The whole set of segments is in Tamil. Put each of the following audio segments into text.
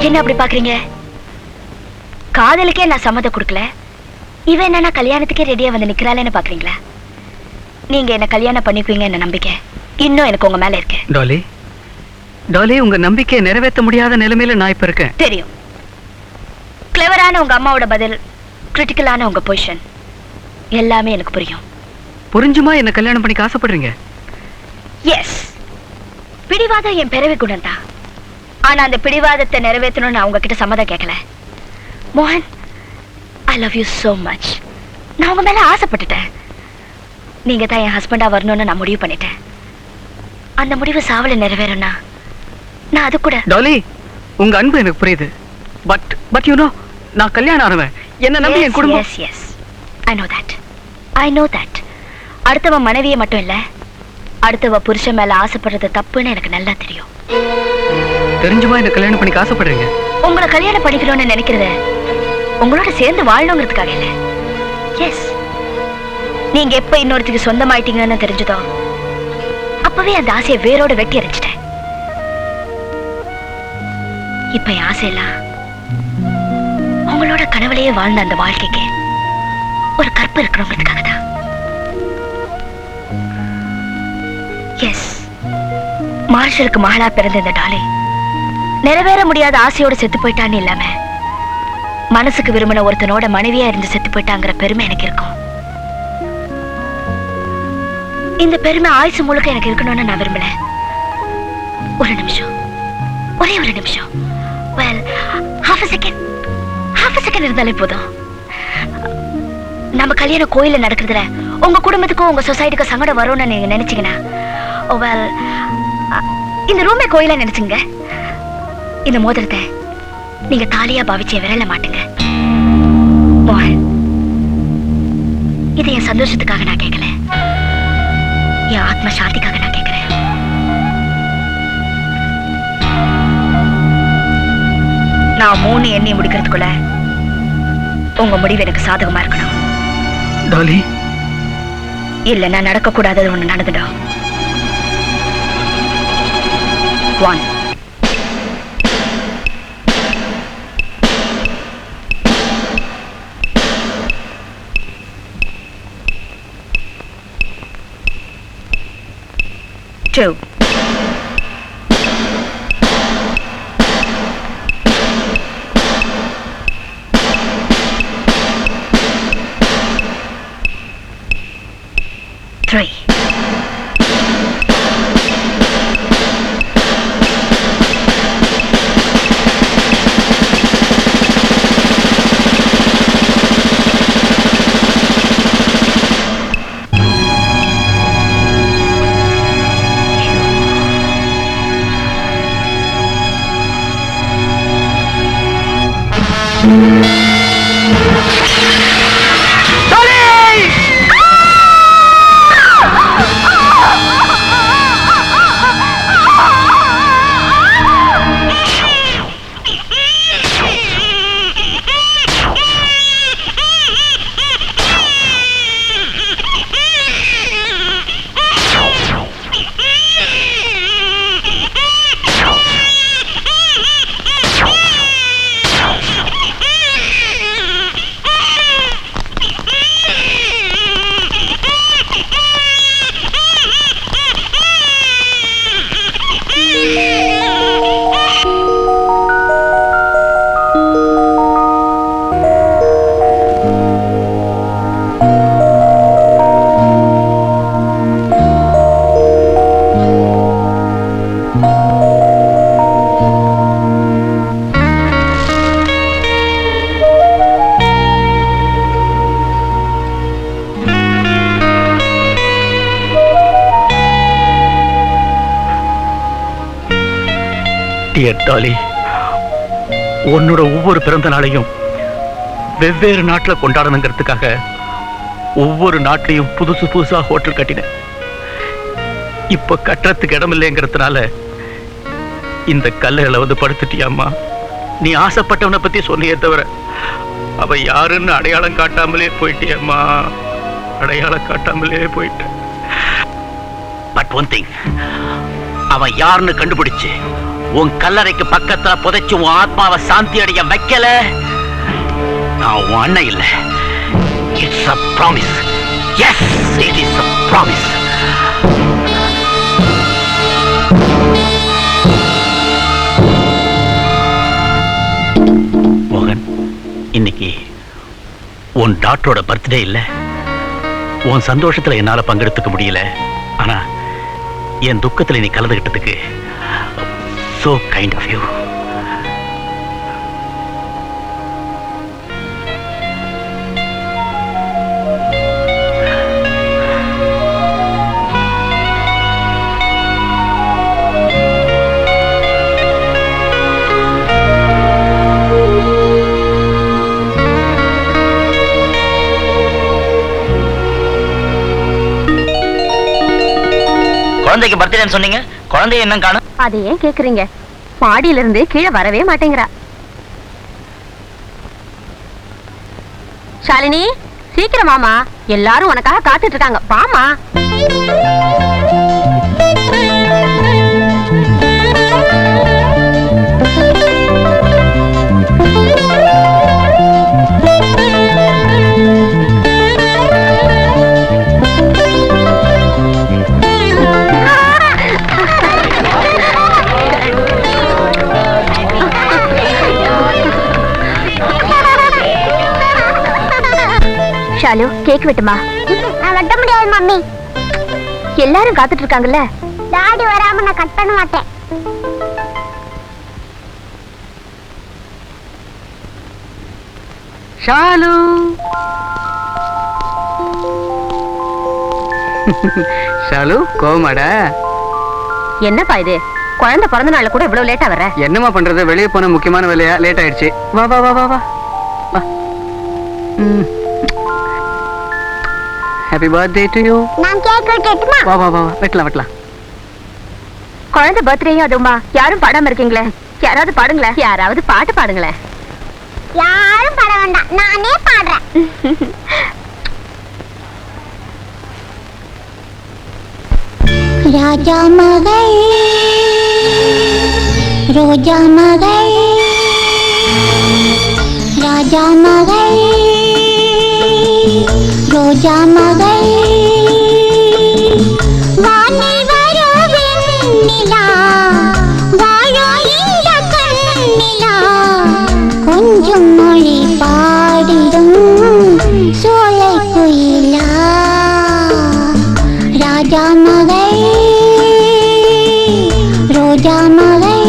என்ன அப்படி பாக்குறீங்க? காதலுக்கே நான் சம்மதம் கொடுக்கல, இவன் என்ன கல்யாணத்துக்கே ரெடியா வந்து நிக்கிறாளேன்னு பாக்குறீங்களா? நீங்க என்ன கல்யாணம் பண்ணிக்குவீங்க என்ன நம்பிக்கை இன்னும் எனக்கு உங்க மேல இருக்கு. டாலி, டாலி, உங்க நம்பிக்கையை நிறைவேற்ற முடியாத நிலைமையில நான் இப்ப இருக்கேன். தெரியும். கிளவரான உங்க அம்மாவோட பதில், கிரிட்டிக்கலான உங்க பொசிஷன் எல்லாமே எனக்கு புரியும். புரிஞ்சுமா என்ன கல்யாணம் பண்ணிக்க ஆசைப்படுறீங்க? எஸ், பிடிவாதம் என் பிறவி குணம் தான். ஆனா அந்த பிடிவாதத்தை நிறைவேற்றணும்னு நான் உங்ககிட்ட சம்மதம் கேட்கல. மோகன், I love you so much. நான் உங்க மேல ஆசைப்பட்டுட்டேன். நீங்க தான் என் ஹஸ்பண்டா வரணும்னு நான் முடிவு பண்ணிட்டேன். அந்த முடிவு சாவல நிறைவேறனா நான் அது கூட. டாலி, உங்க அன்பு எனக்கு புரியுது. பட் யூ நோ, நான் கல்யாணம் ஆனவன். என்ன நம்பி என் குடும்பம். Yes yes, I know that. அடுத்தவ மனைவியை மட்டும் இல்ல, அடுத்தவ புருஷன் மேல ஆசைப்படுறது தப்புன்னு எனக்கு நல்லா தெரியும். தெரிஞ்சுமா என்ன கல்யாணம் பண்ணிக்க ஆசைப்படுறீங்க? உங்களை கல்யாணம் பண்ணிக்கணும்னு நினைக்கிறது உங்களோட சேர்ந்து வாழணுங்கிறதுக்காக இல்ல. எஸ், நீங்க எப்ப இன்னொருத்துக்கு சொந்தமாயிட்டீங்கன்னு தெரிஞ்சதோ அப்பவே அந்த ஆசையை வேரோட வெட்டி எறிஞ்சிட்டேன். இப்ப என் ஆசையெல்லாம் உங்களோட கனவுலையே வாழ்ந்த அந்த வாழ்க்கைக்கு ஒரு கற்பு இருக்கணுங்கிறதுக்காக தான். எஸ், மார்ஷலுக்கு மகளா பிறந்த இந்த டாலி நிறைவேற முடியாத ஆசையோட செத்து போயிட்டான்னு இல்லாம மனசுக்கு விரும்பின ஒருத்தனோட மனைவியா இருந்து செத்து போயிட்டாங்கிற பெருமை எனக்கு இருக்கும். இந்த பெருமை ஆயுசு முழுக்க எனக்கு இருக்கணும்னு நான் விரும்பல. ஒரு நிமிஷம், ஒரே ஒரு நிமிஷம், well, half a second இருந்தாலே போதும். நம்ம கல்யாணம் கோயில நடக்கிறதுல உங்க குடும்பத்துக்கும் உங்க சொசைட்டிக்கும் சங்கடம் வரும்னு நீங்க நினைச்சீங்கன்னா, well, இந்த ரூமே கோயில நினைச்சுங்க. இந்த மோதிரத்தை நீங்க தாலியா பாவிச்சே விரல மாட்டுங்க. இது என் சந்தோஷத்துக்காக நான் கேட்கல, என் ஆத்ம சாந்திக்காக நான் கேட்கிறேன். நான் 3 எண்ணி முடிக்கிறதுக்குள்ள உங்க முடிவு எனக்கு சாதகமா இருக்கணும். டாலி, இல்ல நான் நடக்க கூடாதது ஒண்ணு நடந்துடும். 1 2 3 டியர் டாலி, உன்னோட ஒவ்வொரு பிறந்த நாளையும் வெவ்வேறு நாட்டில் கொண்டாடணுங்கிறதுக்காக ஒவ்வொரு நாட்டிலையும் புதுசு புதுசா ஹோட்டல் கட்டினேன். இப்ப கட்டுறதுக்கு இடம் இல்லைங்கிறதுனால இந்த கல்லுகளை வந்து படுத்துட்டியாம்மா. நீ ஆசைப்பட்டவனை பத்தி சொன்னியே தவிர அவ யாருன்னு அடையாளம் காட்டாமலே போயிட்டியம்மா, அடையாளம் காட்டாமலே போயிட்ட. பட் ஒன் திங், அவன் யாருன்னு கண்டுபிடிச்சு உன் கல்லறைக்கு பக்கத்துல புதைச்சு உன் ஆத்மாவை சாந்தி அடைய வைக்கல, நான் உன் அண்ணன் இல்ல. It's a promise. Yes, it is a promise. மோகன், இன்னைக்கு உன் டாக்டரோட பர்த்டே இல்ல. உன் சந்தோஷத்துல என்னால பங்கெடுத்துக்க முடியல. ஆனா என் துக்கத்துல நீ கலந்துகிட்டதுக்கு so kind of you. குழந்தைக்கு பர்த்டேன்னு சொன்னீங்க, குழந்தைய என்ன காணும்? அதை ஏன் கேக்குறீங்க? மாடியில இருந்து கீழே வரவே மாட்டேங்கிறா. ஷாலினி, சீக்கிரம் மாமா, எல்லாரும் உனக்காக காத்துட்டு இருக்காங்க. வாமா. ஷாலு, கேக் வெட்டுமா? நான் வெட்ட முடியாது மம்மி. எல்லாரும் காத்துட்டு இருக்காங்கல்ல. டாடி வராம நான் கட் பண்ண மாட்டேன். ஷாலு. ஷாலு, கோமாடா? என்னப்பா இது? குழந்தை பிறந்த நாள்ல கூட இவ்வளவு லேட்டா வர? என்னமா பண்றது, வெளியே போன முக்கியமான வேலையா, லேட் ஆயிடுச்சு. வா வா வா வா வா. Happy birthday to you. நான் கேக் வெட்டட்டுமா? வா வா வா, வெட்டலாம் வெட்டலாம். குழந்தை பர்த்டேயும் அதுமா, யாரும் பாடாம இருக்கீங்களே. யாராவது பாடுங்களேன். யாராவது பாட்டு பாடுங்களேன். யாரும் பாட வேண்டாம், நானே பாடுறேன். ராஜா மகள் ரோஜா மகள் ராஜா மகள் ரோஜா மகள் வானில் வரும் வெண்ணிலா வாழோ இந்த கண்ணிலா கொஞ்சம் மொழி பாடிடும் சோலை குயிலா ராஜா மகள் ரோஜா மகள்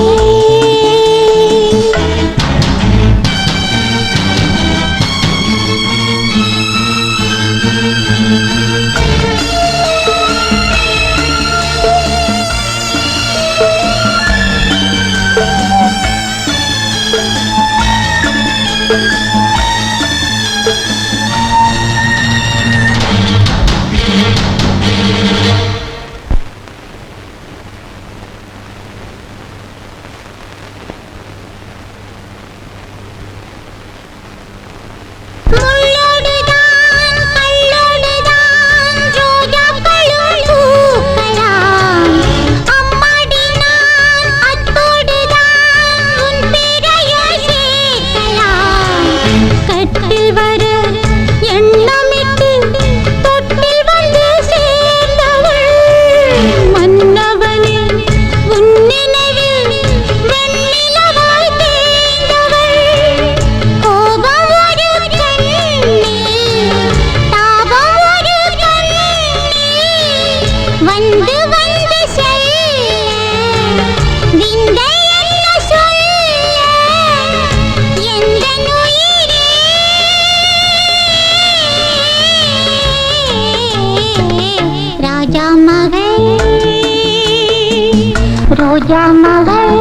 ரோஜா மகள்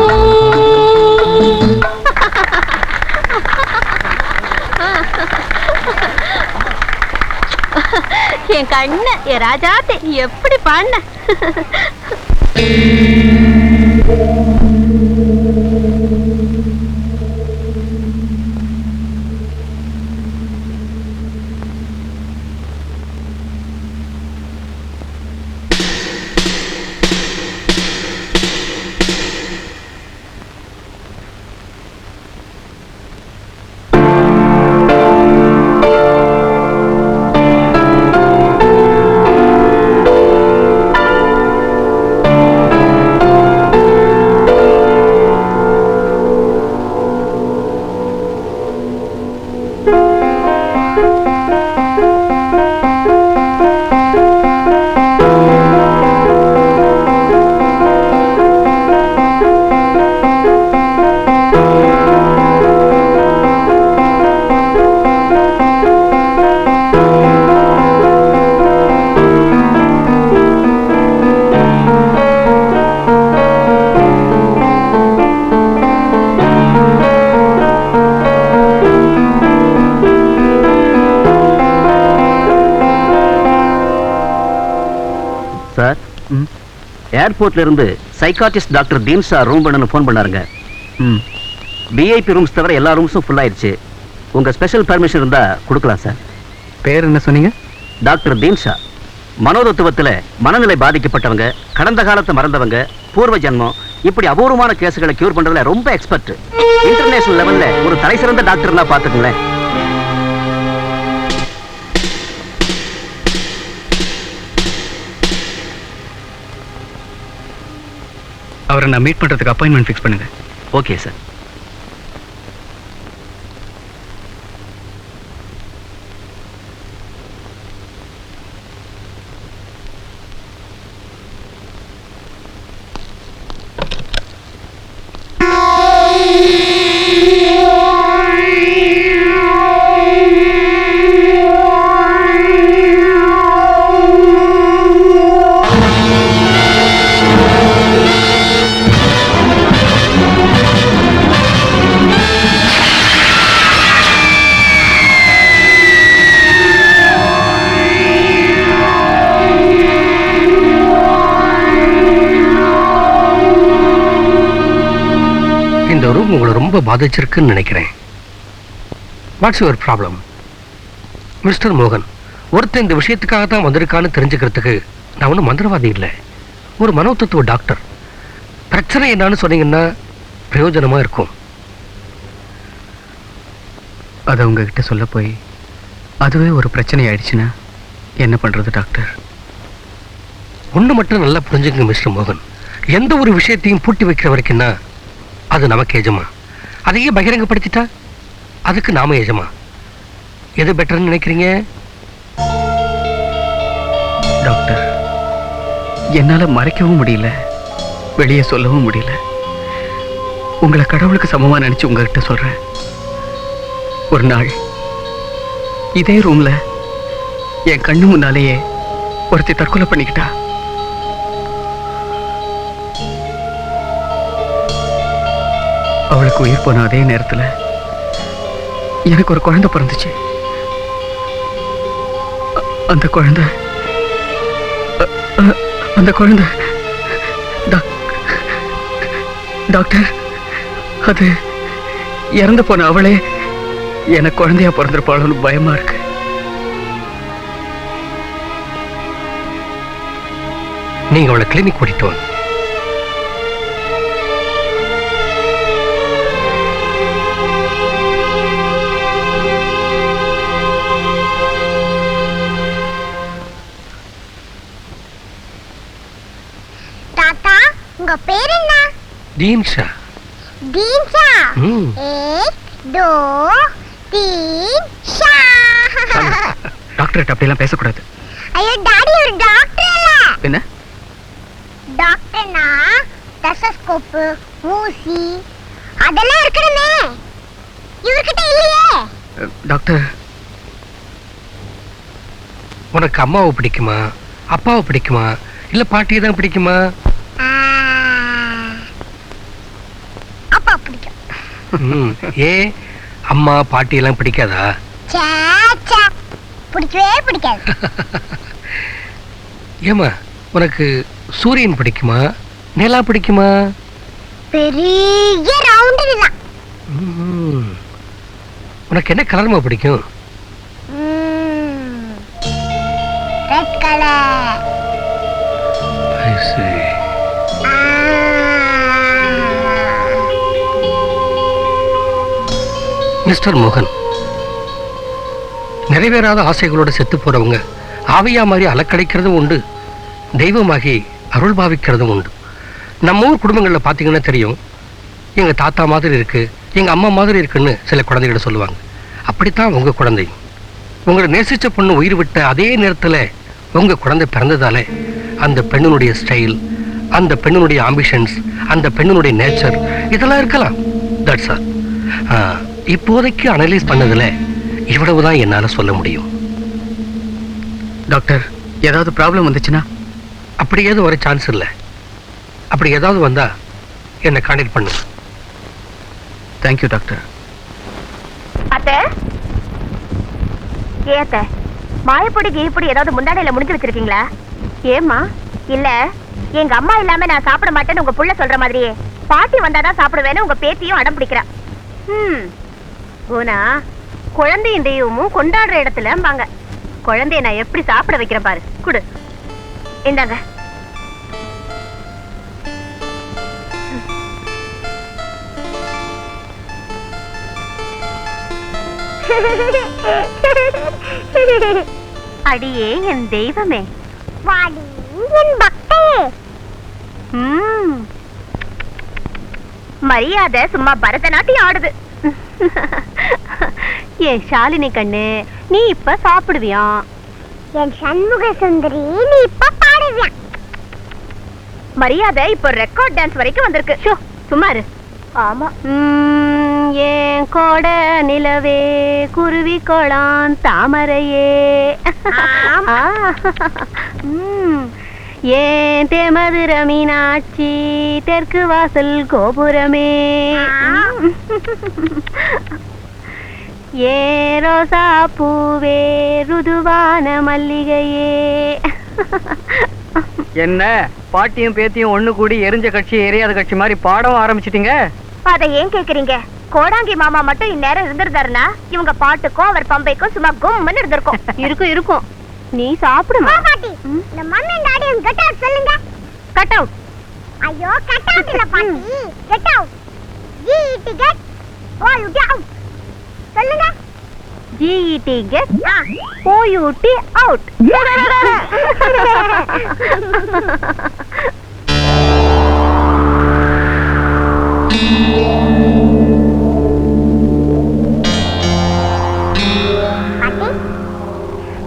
என் கண்ணு, என் ராஜாத்தை எப்படி பாண்ண. ஏர்போர்ட்ல இருந்து சைக்காட்டிஸ்ட் டாக்டர் தீன்ஷா ரூம் பண்ணனு ஃபோன் பண்ணாருங்க. விஐபி ரூம்ஸ் தவிர எல்லா ரூம்ஸும் ஃபுல் ஆயிடுச்சு. உங்க ஸ்பெஷல் பெர்மிஷன் இருந்தா கொடுக்கலாம் சார். பேர் என்ன சொன்னீங்க? டாக்டர் தீன்ஷா. மனோதத்துவத்துல மனநிலை பாதிக்கப்பட்டவங்க, கடந்த காலத்தை மறந்தவங்க, பூர்வ ஜன்மம், இப்படி அபூர்வமான கேஸுகளை கியூர் பண்றதுல ரொம்ப எக்ஸ்பர்ட். இன்டர்நேஷனல் லெவல்ல ஒரு தலைசிறந்த டாக்டர்னா பாத்துக்கங்களேன். அவரை நான் மீட் பண்றதுக்கு அப்பாயின்மெண்ட் ஃபிக்ஸ் பண்ணுங்க. Okay sir. இந்த ரூம் உங்களை ரொம்ப பாதிச்சிருக்குன்னு நினைக்கிறேன். What's your problem? மிஸ்டர் மோகன், ஒருத்தர் இந்த விஷயத்துக்காக தான் வந்திருக்கான்னு தெரிஞ்சுக்கிறதுக்கு நான் ஒன்றும் மந்திரவாதி இல்லை, ஒரு மனோதத்துவ டாக்டர். பிரச்சனை என்னன்னு சொன்னீங்கன்னா பிரயோஜனமா இருக்கும். அதை உங்ககிட்ட சொல்ல போய் அதுவே ஒரு பிரச்சனை ஆயிடுச்சுன்னா என்ன பண்றது டாக்டர்? ஒன்று மட்டும் நல்லா புரிஞ்சுங்க மிஸ்டர் மோகன், எந்த ஒரு விஷயத்தையும் பூட்டி வைக்கிற வரைக்கும்னா அது நமக்கு எஜமா. அதையே பகிரங்கப்படுத்திட்டா அதுக்கு நாம எஜமா. எது பெட்டர்னு நினைக்கிறீங்க? டாக்டர், என்னால மறைக்கவும் முடியல, வெளியே சொல்லவும் முடியல. உங்களை கடவுளுக்கு சமமா நினைச்சு உங்ககிட்ட சொல்றேன். ஒரு நாள் இதே ரூம்ல என் கண்ணு முன்னாலேயே ஒருத்தி தற்கொலை பண்ணிக்கிட்டா. அவளுக்கு உயிர் போன அதே நேரத்துல எனக்கு ஒரு குழந்தை பிறந்துச்சு. அந்த குழந்தை டாக்டர், அது இறந்து போன அவளே எனக்கு குழந்தையா பிறந்திருப்பாளோன்னு பயமா இருக்கு. நீங்க அவளை கிளினிக் கூட்டிட்டு வாங்க. தாத்தா, உங்க பேர் என்ன? தீன்ஷா. தீன்ஷா. ம். 1 2 3 ஷா. டாக்டர் அப்படிலாம் பேசக்கூடாது. ஐயோ டாடி, ஒரு டாக்டர் இல்ல. என்ன? டாக்டர்னா டெஸ்டோஸ்கோப், ஊசி அதெல்லாம் இருக்கணுமே. இவர்கிட்ட இல்லையே. டாக்டர், உனக்கு அம்மாவை பிடிக்குமா, அப்பாவை பிடிக்குமா, இல்ல பாட்டியை தான் பிடிக்குமா? அப்பா பிடிக்கும். ஏ, அம்மா பாட்டி எல்லாம் பிடிக்காதா? பிடிக்கவே பிடிக்காது. ஏமா, உனக்கு சூரியன் பிடிக்குமா, நிலா பிடிக்குமா? பெரிய ரவுண்ட் நிலா. உனக்கு என்ன கலர்மா பிடிக்கும்? Red colour. மிஸ்டர் மோகன், நிறைவேறாத ஆசைகளோட செத்து போறவங்க ஆவியா மாதிரி அலக்கடைக்கிறதும் உண்டு, தெய்வமாகி அருள் பாவிக்கிறதும் உண்டு. நம்ம ஊர் குடும்பங்களில் பார்த்தீங்கன்னா தெரியும், எங்க தாத்தா மாதிரி இருக்கு, எங்க அம்மா மாதிரி இருக்குன்னு சில குழந்தைகளை சொல்லுவாங்க. அப்படித்தான் உங்க குழந்தை. உங்களை நேசிச்ச பொண்ணு உயிர் விட்ட அதே நேரத்தில் உங்க குழந்தை பிறந்ததாலே அந்த பெண்ணினுடைய ஸ்டைல், அந்த பெண்ணினுடைய ஆம்பிஷன்ஸ், அந்த பெண்ணினுடைய நேச்சர் இதெல்லாம் இருக்கலாம். That's all. இப்போதைக்கு அனலைஸ் பண்ணதுல இவ்வளவுதான் என்னால சொல்ல முடியும். டாக்டர், ஏதாவது ப்ராப்ளம் வந்துச்சுன்னா? அப்படி ஏதும் வர சான்ஸ் இல்லை. அப்படி ஏதாவது வந்தா என்னை கான்டாக்ட் பண்ணு. Thank you doctor. அத்தை, ஏத்த மாயப்பொடி கீப்பொடி ஏதாவது முந்தாடையில முடிஞ்சு வச்சிருக்கீங்களா? ஏம்மா? இல்ல எங்க அம்மா இல்லாம நான் சாப்பிட மாட்டேன்னு உங்க புள்ள சொல்ற மாதிரியே பாட்டி வந்தாதான் சாப்பிடுவேன்னு உங்க பேத்தியும் அடம் பிடிக்கிறா. போனா குழந்தையும் தெய்வமும் கொண்டாடுற இடத்துல வாங்க. குழந்தைய நான் எப்படி சாப்பிட வைக்கிறேன் பாரு. குடு, இந்தாங்க. அடியே என் தெய்வமே, வாடி என் பக்தையே. மரியாதை சும்மா பரதநாட்டியம் ஆடுது. என் ஷாலினி கண்ணு, நீ இப்ப சாப்பிடுவியா? என் சண்முக சுந்தரி, நீ இப்ப பாடுவியா? மரியாதை இப்ப ரெக்கார்ட் டான்ஸ் வரைக்கும் வந்திருக்கு. ஷோ, சும்மா இரு. ஆமா. ஏன் கோட நிலவே, குருவி கோளான் தாமரையே, ஏன் தேமதுர மீனாட்சி, தெற்கு வாசல் கோபுரமே, ஏ ரோசா பூவே, ருதுவான மல்லிகையே. என்ன பாட்டியும் பேத்தியும் ஒண்ணு கூடி எரிஞ்ச கட்சி எரியாத கட்சி மாதிரி பாடவும் ஆரம்பிச்சிட்டீங்க? அதை ஏன் கேக்குறீங்க? கோடாங்கி மாமா மட்டும் இந்நேரம் இருந்திருந்தாருன்னா இவங்க பாட்டுக்கும் அவர் பம்பைக்கும் சும்மா கும்னு இருந்திருக்கும். இருக்கும் இருக்கும். நீ சாப்பிடுமா? பாட்டி, இந்த மம்மி டாடி கட் அவுட் சொல்லுங்க. Cut out. ஐயோ, கட் அவுட் இல்ல பாட்டி, get out. GET get, OUT out. சொல்லுங்க. GET get, OUT out.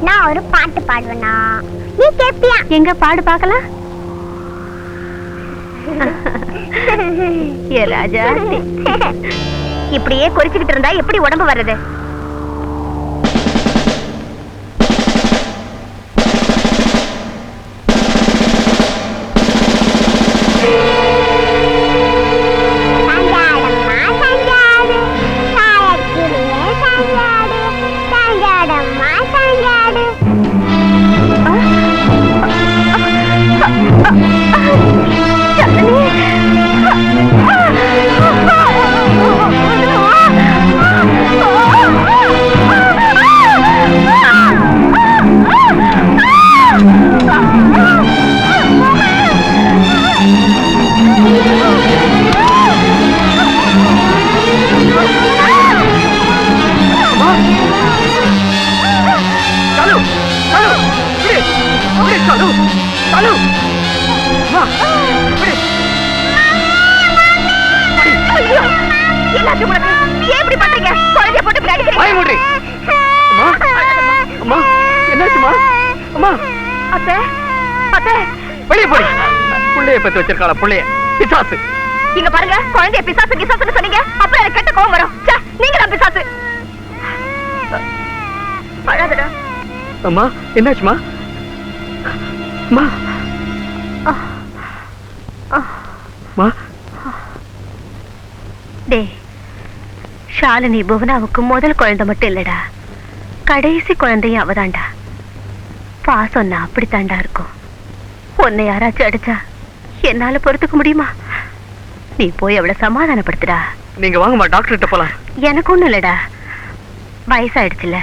நான் ஒரு பாட்டு பாடுவேனா, நீ கேப்பியா? எங்க பாடு பார்க்கலாம். ஏ ராஜா, இப்படியே குறிச்சுக்கிட்டு இருந்தா எப்படி உடம்பு வர்றது? வச்சிருக்காளா புள்ளைய பிசாசு. இங்க பாருங்க, குழந்தைய பிசாசு பிசாசுன்னு சொன்னீங்க, அப்புறம் எனக்கு கெட்ட கோவம் வரும். நீங்க தான் பிசாசு. அழாதடா. அம்மா, என்னாச்சுமா? அம்மா, அம்மா. டே, ஷாலினி புவனாவுக்கு முதல் குழந்தை மட்டும் இல்லடா, கடைசி குழந்தையும் அவதான்டா. பாசம்னா அப்படித்தாண்டா இருக்கும். உன்னை யாராச்சும் அடிச்சா என்னால பொறுத்துக்க முடியுமா? நீ போய் அவளை சமாதானப்படுத்துடா. நீங்க வாங்கம்மா, டாக்டர் கிட்ட போலாம். எனக்கு ஒண்ணும் இல்லடா, வயசாயிடுச்சுல,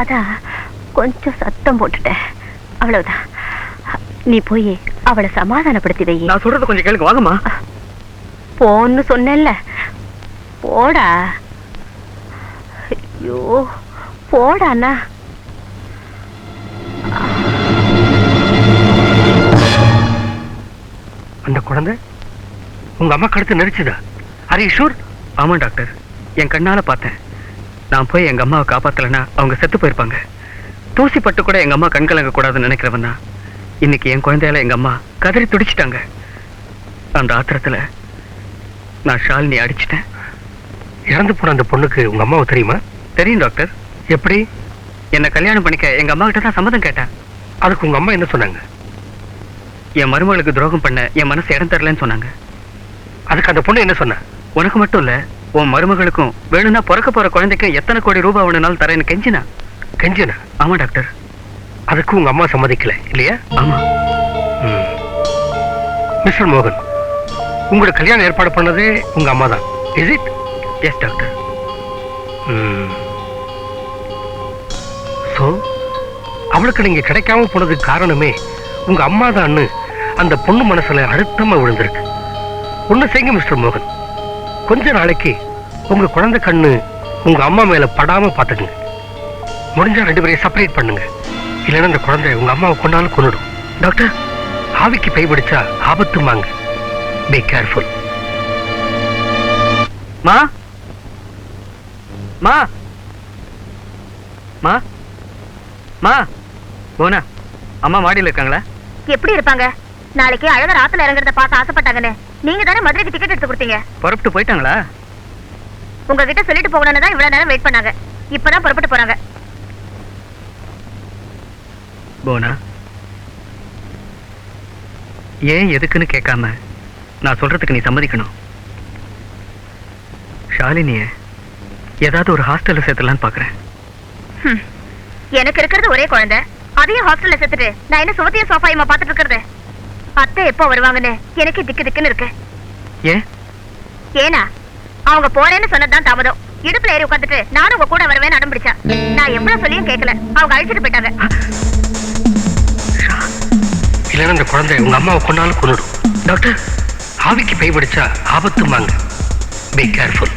அதான் கொஞ்சம் சத்தம் போட்டுட்டேன், அவ்வளவுதான். நீ போய் அவளை சமாதானப்படுத்தி வை. நான் சொல்றது கொஞ்சம் கேளுங்க, வாங்கம்மா. போன்னு சொன்னேன்ல, போடா. ஐயோ, போடாண்ணா. அந்த குழந்தை உங்க அம்மா கழுத்து நெரிச்சுதா? Are you sure? ஆமா டாக்டர், என் கண்ணால பார்த்தேன். நான் போய் எங்க அம்மாவை காப்பாத்தலைன்னா அவங்க செத்து போயிருப்பாங்க. தூசி பட்டு கூட எங்க அம்மா கண் கலங்க கூடாதுன்னு நினைக்கிறவன் தான் இன்னைக்கு என் குழந்தையால எங்க அம்மா கதறி துடிச்சிட்டாங்க. அந்த ஆத்திரத்துல நான் ஷாலினி அடிச்சிட்டேன். இறந்து போன அந்த பொண்ணுக்கு உங்க அம்மாவை தெரியுமா? தெரியும் டாக்டர். எப்படி? என்ன கல்யாணம் பண்ணிக்க எங்க அம்மா கிட்ட தான் சம்மதம் கேட்டேன். அதுக்கு உங்க அம்மா என்ன சொன்னாங்க? என் மருமகளுக்கு துரோகம் பண்ண என் மனசு இடம் தரலன்னு சொன்னாங்க. அதுக்கு அந்த பொண்ணு என்ன சொன்ன? உனக்கு மட்டும் இல்ல, உன் மருமகளுக்கும் வேணும்னா பிறக்க போற குழந்தைக்கும் எத்தனை கோடி ரூபாய் வேணும்னாலும் தரேன்னு கெஞ்சினா. கெஞ்சினா? ஆமா டாக்டர். அதுக்கு உங்க அம்மா சம்மதிக்கல இல்லையா? ஆமா. மிஸ்டர் மோகன், உங்களோட கல்யாணம் ஏற்பாடு பண்ணதே உங்க அம்மா தான். Is it? Yes doctor. So அவளுக்கு நீங்க கிடைக்காம போனதுக்கு காரணமே உங்க அம்மா தான்னு அந்த பொண்ணு மனசுல அழுத்தமா விழுந்திருக்கு. ஒண்ணு செய்யுங்க மிஸ்டர் மோகன், கொஞ்ச நாளைக்கு உங்க குழந்தை கண்ணு உங்க அம்மா மேல படாம பாத்துக்குங்க. முடிஞ்சா 2 பேரையும் செப்பரேட் பண்ணுங்க. இல்லைன்னா அந்த குழந்தை உங்க அம்மாவை கொண்டாலும் கொன்னுடும். டாக்டர், ஆவிக்கு பை பிடிச்சா ஆபத்துமாங்க. Be careful. மா மா மா மா போனா அம்மா மாடியில் இருக்காங்களா? எப்படி இருப்பாங்க? நாளைக்கு அழகர் ஆத்துல இறங்குறத பார்த்து ஆசைப்பட்டாங்கன்னு நீங்க தானே மதுரைக்கு டிக்கெட் எடுத்து கொடுத்தீங்க. புறப்பட்டு போயிட்டாங்களா? உங்ககிட்ட சொல்லிட்டு போகணும்னு தான் இவ்வளவு நேரம் வெயிட் பண்ணாங்க. இப்பதான் புறப்பட்டு போறாங்க. போனா ஏன் எதுக்குன்னு கேட்காம நான் சொல்றதுக்கு நீ சம்மதிக்கணும். ஷாலினிய ஏதாவது ஒரு ஹாஸ்டல்ல சேர்த்தலான்னு பாக்குறேன். எனக்கு இருக்கிறது ஒரே குழந்தை, அதையும் ஹாஸ்டல்ல சேர்த்துட்டு நான் என்ன சுமத்தியும் சோஃபாயுமா பாத்துட்டு இருக்கிறது? அத்தை எப்போ வருவாங்கன்னு எனக்கு திக்கு திக்குன்னு இருக்கு. ஏன்? ஏனா அவங்க போறேன்னு சொன்னதுதான் தாமதம். இடுப்புல ஏறி உட்காந்துட்டு நானும் உங்க கூட வருவேன்னு அடம் பிடிச்சா. நான் எவ்வளவு சொல்லியும் கேட்கல, அவங்க அழிச்சிட்டு போயிட்டாங்க. இல்லைன்னா அந்த குழந்தை உங்க அம்மாவை கொண்டாலும் கொன்னுடும். டாக்டர், ஆவிக்கு பை பிடிச்சா ஆபத்துமாங்க. Be careful.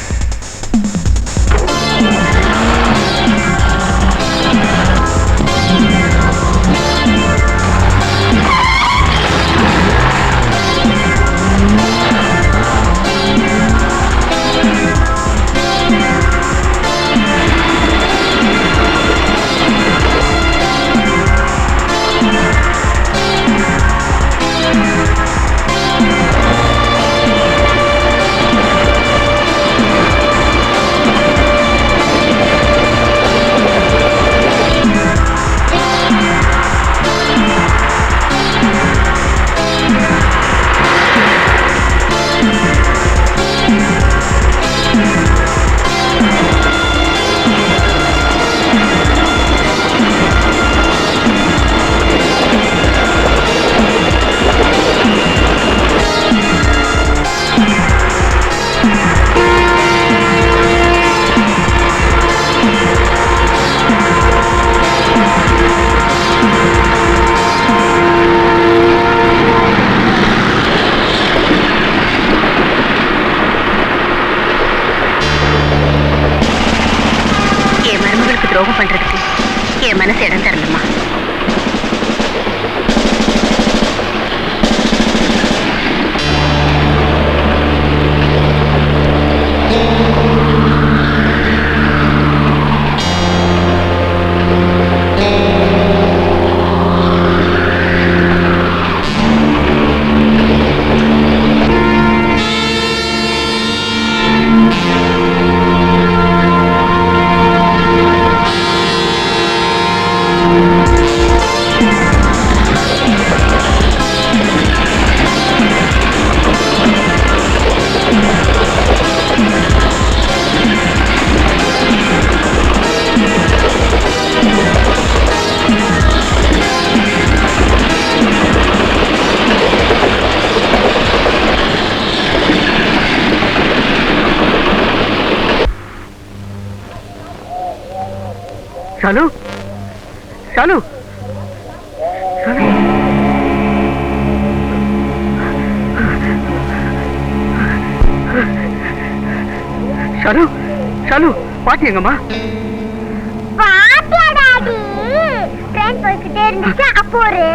துரோகம் பண்றதுக்கு என் மனசு இடம் தரணுமா? ஷாலு, ஷாலு, ஷாலு, ஷாலு, ஷாலு, பாட்டி எங்கம்மா? பாட்டியா டாடி? ட்ரெயின் போய்கிட்டே இருந்துச்சு, அப்போ ஒரு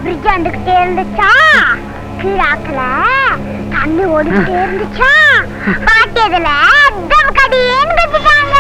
பிரிட்ஜ் வந்துகிட்டே இருந்துச்சா, கீழாக்கல தண்ணி ஓடிக்கிட்டே இருந்துச்சா, பாட்டி அதுல தம் கடியேன்னு கத்திட்டாங்க.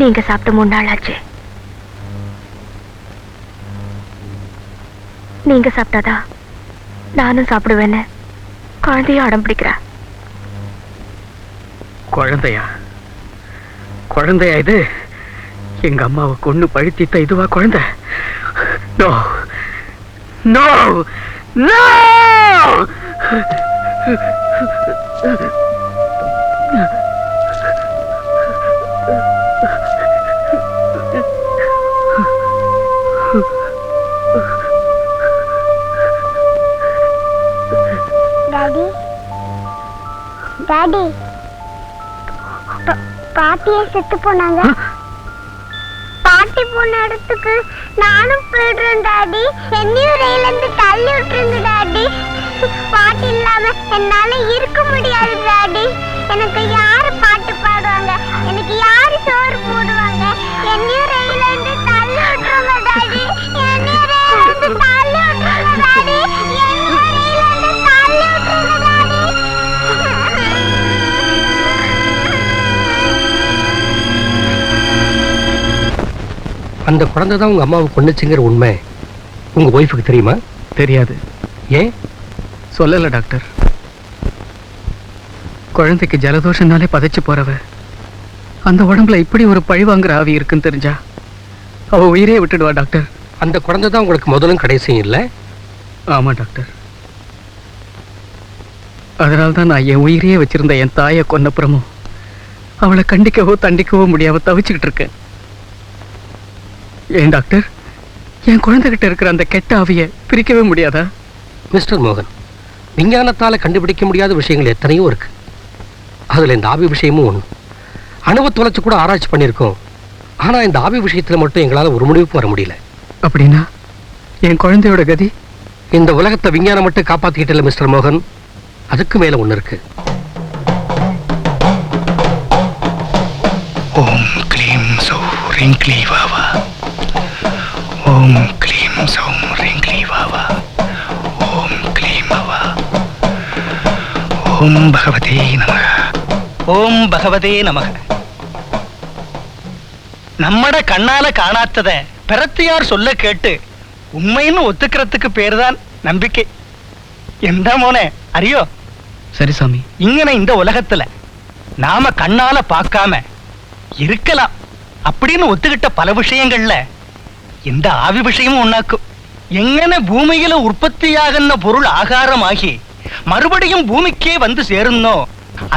நீங்க சாப்பிட்டு 3 நாள் ஆச்சு. நீங்க சாப்பிட்டாதா நானும் சாப்பிடுவேன்னு குழந்தையும் அடம் பிடிக்கிறா. குழந்தையா? குழந்தையா இது? எங்க அம்மாவை கொண்டு பழுத்தித்த இதுவா குழந்தை? No no no! Daddy daddy பாட்டியே செத்து போனாங்க. பாட்டி போன இடத்துக்கு நானும் போயிடுறேன் டாடி. என்னையும் ரயில இருந்து தள்ளி விட்டுருங்க டாடி. பாட்டி இல்லாம என்னால இருக்க முடியாது டாடி. எனக்கு யாரு பாட்டு பாடுவாங்க? எனக்கு யாரு சோறு போடுவாங்க? என்னையும் ரயில இருந்து தள்ளி விட்டுருங்க டாடி. என்னையும் ரயில இருந்து தள்ளி விட்டுருங்க டாடி. என்னையும் ரயில இருந்து தள்ளி விட்டுருங்க டாடி. அந்த குழந்தை தான் உங்க அம்மாவை கொன்னுச்சுங்கிற உண்மை உங்க ஒய்ஃபுக்கு தெரியுமா? தெரியாது. ஏன் சொல்லல டாக்டர். குழந்தைக்கு ஜலதோஷம்னாலே பதைச்சு போறவ அந்த உடம்புல இப்படி ஒரு பழி வாங்குற ஆவி இருக்குன்னு தெரிஞ்சா அவ உயிரே விட்டுடுவா டாக்டர். அந்த குழந்தை தான் உங்களுக்கு முதலும் கடைசியும் இல்லை? ஆமா டாக்டர். அதனால்தான் நான் என் உயிரையே வச்சிருந்த என் தாயை கொன்னப்புறமும் அவளை கண்டிக்கவோ தண்டிக்கவோ முடியாம தவிச்சுக்கிட்டு இருக்கேன். ஏன் டாக்டர், என் குழந்தைகிட்ட இருக்கிற அந்த கெட்ட ஆவியை பிரிக்கவே முடியாதா? மிஸ்டர் மோகன், விஞ்ஞானத்தால கண்டுபிடிக்க முடியாத விஷயங்கள் எத்தனையோ இருக்கு. அதுல இந்த ஆவி விஷயமும் ஒண்ணு. அணுவை தொலைச்சு கூட ஆராய்ச்சி பண்ணியிருக்கோம். ஆனா இந்த ஆவி விஷயத்துல மட்டும் எங்களால ஒரு முடிவுக்கு வர முடியல. அப்படின்னா என் குழந்தையோட கதி? இந்த உலகத்தை விஞ்ஞானம் மட்டும் காப்பாத்திக்கிட்டு இல்லை மிஸ்டர் மோகன், அதுக்கு மேல ஒண்ணு இருக்கு. ஓம் க்ளீம் சௌ ரிங்க்லீ வாவா. ஓம் க்ளீம் சௌ ரிங்க்லீ வாவா. ஓம் க்ளீம் வாவா. ஓம் பகவதே நமக. ஓம் பகவதே நமக. நம்மட கண்ணால காணாத்தத பிரத்தியார் சொல்ல கேட்டு உண்மைன்னு ஒத்துக்கிறதுக்கு பேர்தான் நம்பிக்கை. எந்த மோனே அறியோ? சரி சாமி. இங்கன இந்த உலகத்துல நாம கண்ணால பார்க்காம இருக்கலாம் அப்படின்னு ஒத்துக்கிட்ட பல விஷயங்கள்ல இந்த ஆவி விஷயமும் ஒண்ணாக்கும். எங்கன பூமியில உற்பத்தியாகின்ற பொருள் ஆகாரமாகி மறுபடியும் பூமிக்கே வந்து சேருந்தோ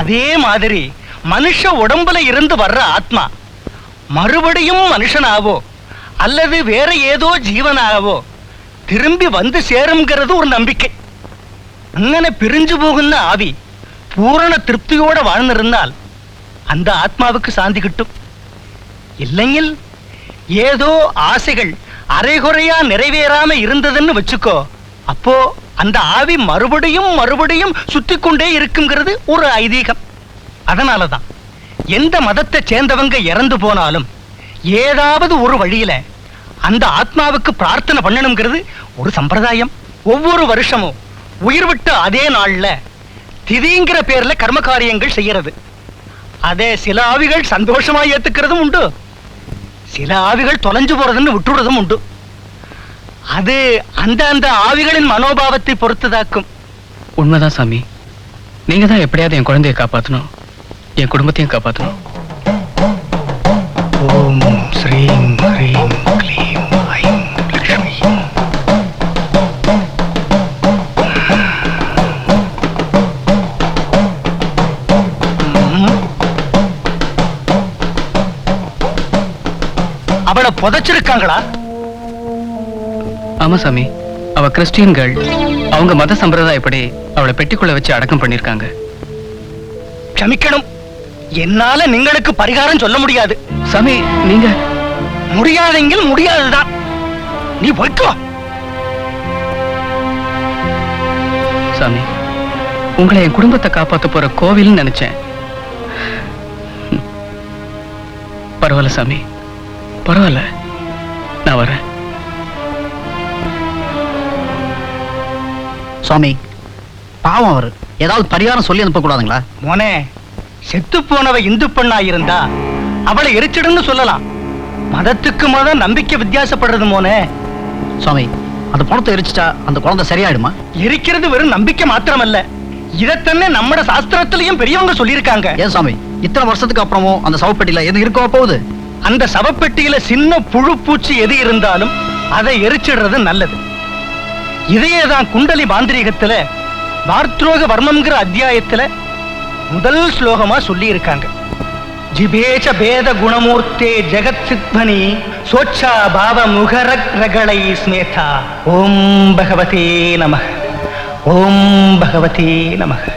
அதே மாதிரி மனுஷ உடம்புல இருந்து வர்ற ஆத்மா மறுபடியும் மனுஷனாவோ அல்லது வேற ஏதோ ஜீவனாகவோ திரும்பி வந்து சேரும்ங்கிறது ஒரு நம்பிக்கை. அங்கன பிரிஞ்சு போகுന്ന ஆவி பூரண திருப்தியோட வாழ்ந்திருந்தால் அந்த ஆத்மாவுக்கு சாந்தி கிட்டும். இல்லைங்கில் ஏதோ ஆசைகள் அரைகுறையா நிறைவேறாம இருந்ததுன்னு வச்சுக்கோ, அப்போ அந்த ஆவி மறுபடியும் மறுபடியும் சுத்தி கொண்டே இருக்குங்கிறது ஒரு ஐதீகம். அதனாலதான் எந்த மதத்தை சேர்ந்தவங்க இறந்து போனாலும் ஏதாவது ஒரு வழியில அந்த ஆத்மாவுக்கு பிரார்த்தனை பண்ணணுங்கிறது ஒரு சம்பிரதாயம். ஒவ்வொரு வருஷமும் உயிர் விட்டு அதே நாள்ல திதிங்கிற பேர்ல கர்ம காரியங்கள் செய்யறது. அதே சில ஆவிகள் சந்தோஷமா ஏத்துக்கிறதும் உண்டு, சில ஆவிகள் தொலைஞ்சு போறதுன்னு விட்டுறதும் உண்டு. அது அந்த அந்த ஆவிகளின் மனோபாவத்தை பொறுத்துதாக்கும். உண்மைதான் சாமி. நீங்க தான் எப்படியாவது என் குழந்தையை காப்பாற்றணும், என் குடும்பத்தையும் காப்பாற்றணும். ஓம் ஸ்ரீம் ஹ்ரீம் க்ளீம் ஐம் லக்ஷ்மி. அவளை புதைச்சிருக்காங்களா? ஆமா சாமி, அவ கிறிஸ்டியன்கள். அவங்க மத சம்பிரதாயப்படி அவளை பெட்டிக்குள்ள வச்சு அடக்கம் பண்ணிருக்காங்க. க்ஷமிக்கணும், என்னால നിങ്ങൾക്ക് பரிகாரம் சொல்ல முடியாது. சாமி நீங்க முடியாதெங்கில் முடியாதுதான். நீ போய்க்கோ. சாமி, உங்களை என் குடும்பத்தை காப்பாத்த போற கோவில்னு நினைச்சேன். பரவாயில்ல சாமி, பரவாயில்ல, நான் வரேன். சுவாமி, பாவம் அவரு, ஏதாவது பரிகாரம் சொல்லி அனுப்ப கூடாதுங்களா? மோனே, செத்து போனவ இந்து பெண்ணா இருந்தா அவளை எரிச்சிடுன்னு சொல்லலாம். மதத்துக்கு மதம் நம்பிக்கை வித்தியாசப்படுறது மோனே. சுவாமி, அந்த பணத்தை எரிச்சிட்டா அந்த குழந்தை சரியாயிடுமா? எரிக்கிறது வெறும் நம்பிக்கை மாத்திரமல்ல, இதத்தന്നെ நம்மட சாஸ்திரத்திலையும் பெரியவங்க சொல்லியிருக்காங்க. ஏன் சுவாமி, இத்தனை வருஷத்துக்கு அப்புறமும் அந்த சவப்பெட்டியில எது இருக்கோ போகுது? அந்த சவப்பெட்டியில சின்ன புழு பூச்சி எது இருந்தாலும் அதை எரிச்சிடுறது நல்லது. இதையேதான் குண்டலி மாந்திரீகத்துல வார்த்ரோக வர்மம்ங்கிற அத்தியாயத்துல முதல் ஸ்லோகமா சொல்லி இருக்காங்க. ஜிபேச்ச பேத குணமூர்த்தே ஜெகத் சித்மனி சோச்சா பாவ முகரகளை ஸ்மேதா. ஓம் பகவதே நமः. ஓம் பகவதே நமः.